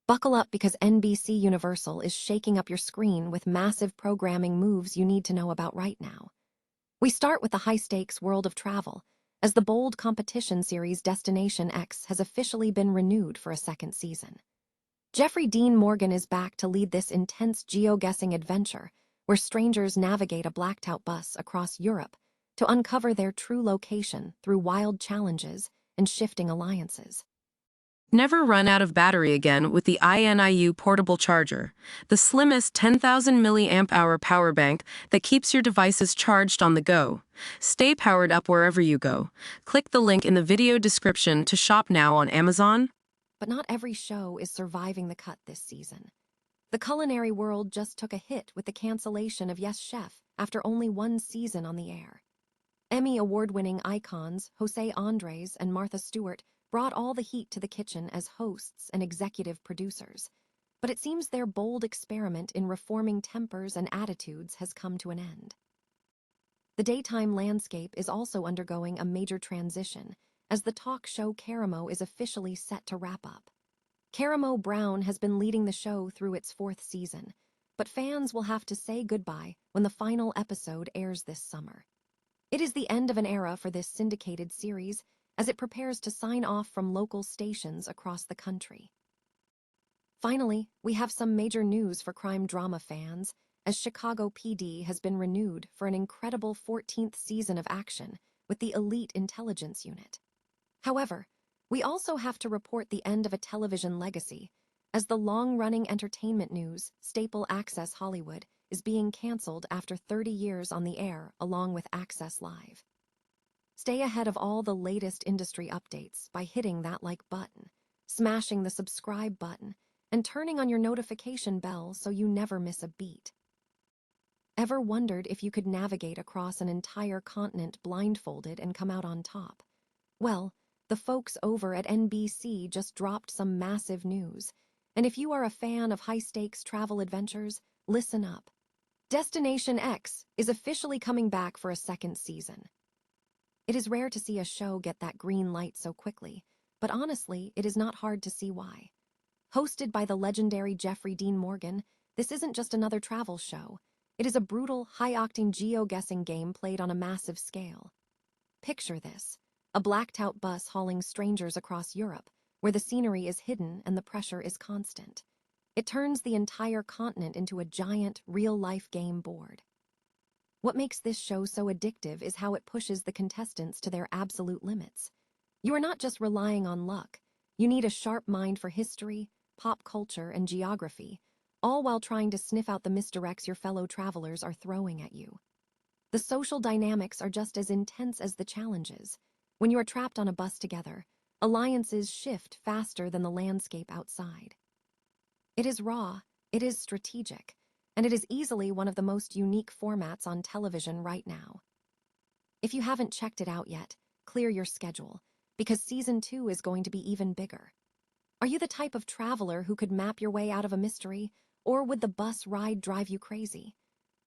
Buckle up because NBCUniversal is shaking up your screen with massive programming moves you need to know about right now. We start with the high-stakes world of travel, as the bold competition series Destination X has officially been renewed for a second season. Jeffrey Dean Morgan is back to lead this intense geo-guessing adventure where strangers navigate a blacked-out bus across Europe to uncover their true location through wild challenges and shifting alliances. Never run out of battery again with the INIU portable charger, the slimmest 10,000 mAh power bank that keeps your devices charged on the go. Stay powered up wherever you go. Click the link in the video description to shop now on Amazon. But not every show is surviving the cut this season. The culinary world just took a hit with the cancellation of Yes Chef after only one season on the air. Emmy award-winning icons Jose Andres and Martha Stewart brought all the heat to the kitchen as hosts and executive producers. But it seems their bold experiment in reforming tempers and attitudes has come to an end. The daytime landscape is also undergoing a major transition, as the talk show Karamo is officially set to wrap up. Karamo Brown has been leading the show through its fourth season, but fans will have to say goodbye when the final episode airs this summer. It is the end of an era for this syndicated series, as it prepares to sign off from local stations across the country. Finally, we have some major news for crime drama fans, as Chicago PD has been renewed for an incredible 14th season of action with the elite intelligence unit. However, we also have to report the end of a television legacy, as the long-running entertainment news staple Access Hollywood is being canceled after 30 years on the air along with Access Live. Stay ahead of all the latest industry updates by hitting that like button, smashing the subscribe button, and turning on your notification bell so you never miss a beat. Ever wondered if you could navigate across an entire continent blindfolded and come out on top? Well, the folks over at NBC just dropped some massive news, and if you are a fan of high-stakes travel adventures, listen up. Destination X is officially coming back for a second season. It is rare to see a show get that green light so quickly, but honestly, it is not hard to see why. Hosted by the legendary Jeffrey Dean Morgan, this isn't just another travel show. It is a brutal, high-octane geo-guessing game played on a massive scale. Picture this: a blacked-out bus hauling strangers across Europe, where the scenery is hidden and the pressure is constant. It turns the entire continent into a giant, real-life game board. What makes this show so addictive is how it pushes the contestants to their absolute limits. You are not just relying on luck. You need a sharp mind for history, pop culture, and geography, all while trying to sniff out the misdirects your fellow travelers are throwing at you. The social dynamics are just as intense as the challenges. When you are trapped on a bus together, alliances shift faster than the landscape outside. It is raw, it is strategic, and it is easily one of the most unique formats on television right now. If you haven't checked it out yet, clear your schedule, because Season 2 is going to be even bigger. Are you the type of traveler who could map your way out of a mystery, or would the bus ride drive you crazy?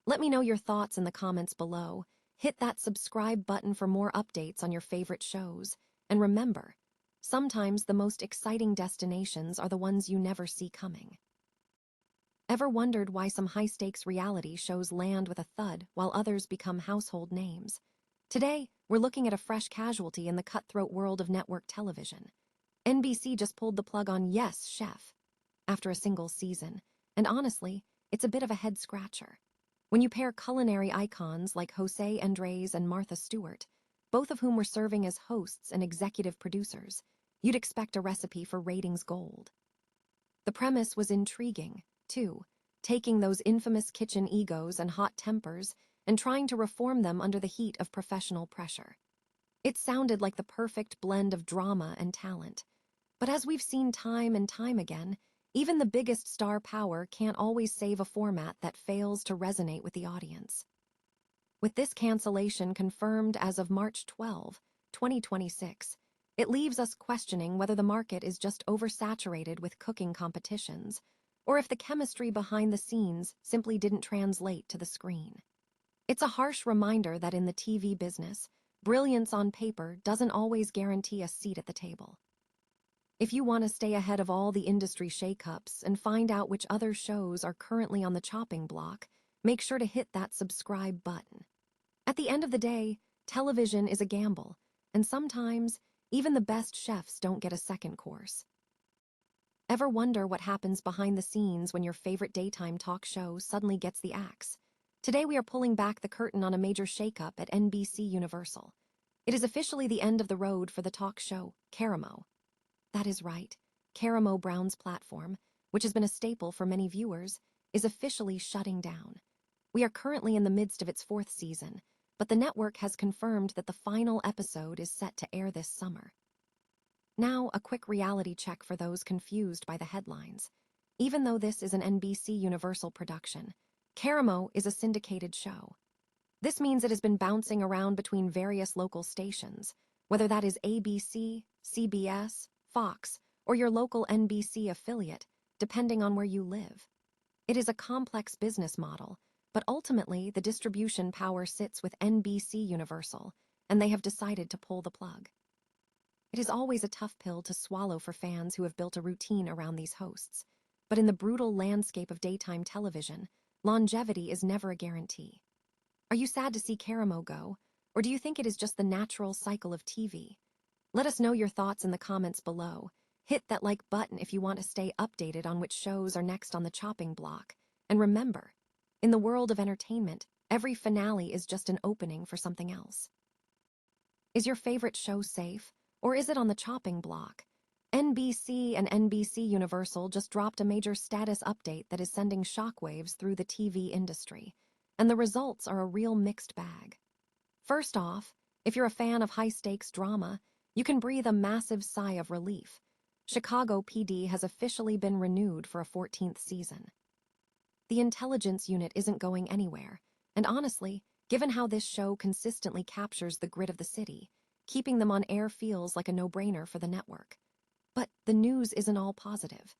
Let me know your thoughts in the comments below. Hit that subscribe button for more updates on your favorite shows. And remember, sometimes the most exciting destinations are the ones you never see coming. Ever wondered why some high-stakes reality shows land with a thud while others become household names? Today, we're looking at a fresh casualty in the cutthroat world of network television. NBC just pulled the plug on Yes Chef after a single season, and honestly, it's a bit of a head-scratcher. When you pair culinary icons like Jose Andres and Martha Stewart, both of whom were serving as hosts and executive producers, you'd expect a recipe for ratings gold. The premise was intriguing, too, taking those infamous kitchen egos and hot tempers and trying to reform them under the heat of professional pressure. It sounded like the perfect blend of drama and talent. But as we've seen time and time again, even the biggest star power can't always save a format that fails to resonate with the audience. With this cancellation confirmed as of March 12, 2026, it leaves us questioning whether the market is just oversaturated with cooking competitions, or if the chemistry behind the scenes simply didn't translate to the screen. It's a harsh reminder that in the TV business, brilliance on paper doesn't always guarantee a seat at the table. If you want to stay ahead of all the industry shakeups and find out which other shows are currently on the chopping block, make sure to hit that subscribe button. At the end of the day, television is a gamble, and sometimes even the best chefs don't get a second course. Ever wonder what happens behind the scenes when your favorite daytime talk show suddenly gets the axe? Today we are pulling back the curtain on a major shakeup at NBC Universal. It is officially the end of the road for the talk show, Karamo. That is right. Karamo Brown's platform, which has been a staple for many viewers, is officially shutting down. We are currently in the midst of its 4th season, but the network has confirmed that the final episode is set to air this summer. Now, a quick reality check for those confused by the headlines. Even though this is an NBC Universal production, Karamo is a syndicated show. This means it has been bouncing around between various local stations, whether that is ABC, CBS, Fox, or your local NBC affiliate, depending on where you live. It is a complex business model, but ultimately the distribution power sits with NBC Universal, and they have decided to pull the plug. It is always a tough pill to swallow for fans who have built a routine around these hosts, but in the brutal landscape of daytime television, longevity is never a guarantee. Are you sad to see Karamo go, or do you think it is just the natural cycle of TV? Let us know your thoughts in the comments below. Hit that like button if you want to stay updated on which shows are next on the chopping block. And remember, in the world of entertainment, every finale is just an opening for something else. Is your favorite show safe, or is it on the chopping block? NBC and NBC Universal just dropped a major status update that is sending shockwaves through the TV industry, and the results are a real mixed bag. First off, if you're a fan of high-stakes drama, you can breathe a massive sigh of relief. Chicago PD has officially been renewed for a 14th season. The intelligence unit isn't going anywhere, and honestly, given how this show consistently captures the grit of the city, keeping them on air feels like a no-brainer for the network. But the news isn't all positive.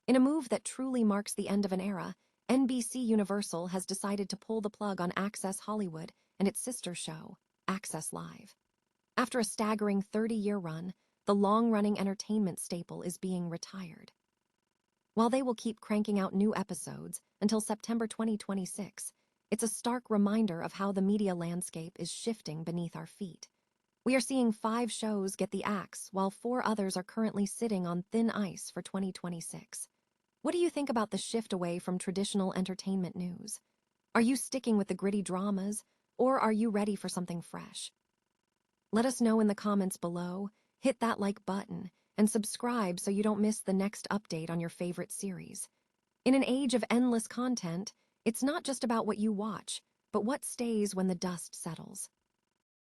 In a move that truly marks the end of an era, NBC Universal has decided to pull the plug on Access Hollywood and its sister show, Access Live. After a staggering 30-year run, the long-running entertainment staple is being retired. While they will keep cranking out new episodes until September 2026, it's a stark reminder of how the media landscape is shifting beneath our feet. We are seeing 5 shows get the axe, while 4 others are currently sitting on thin ice for 2026. What do you think about the shift away from traditional entertainment news? Are you sticking with the gritty dramas, or are you ready for something fresh? Let us know in the comments below, hit that like button, and subscribe so you don't miss the next update on your favorite series. In an age of endless content, it's not just about what you watch, but what stays when the dust settles.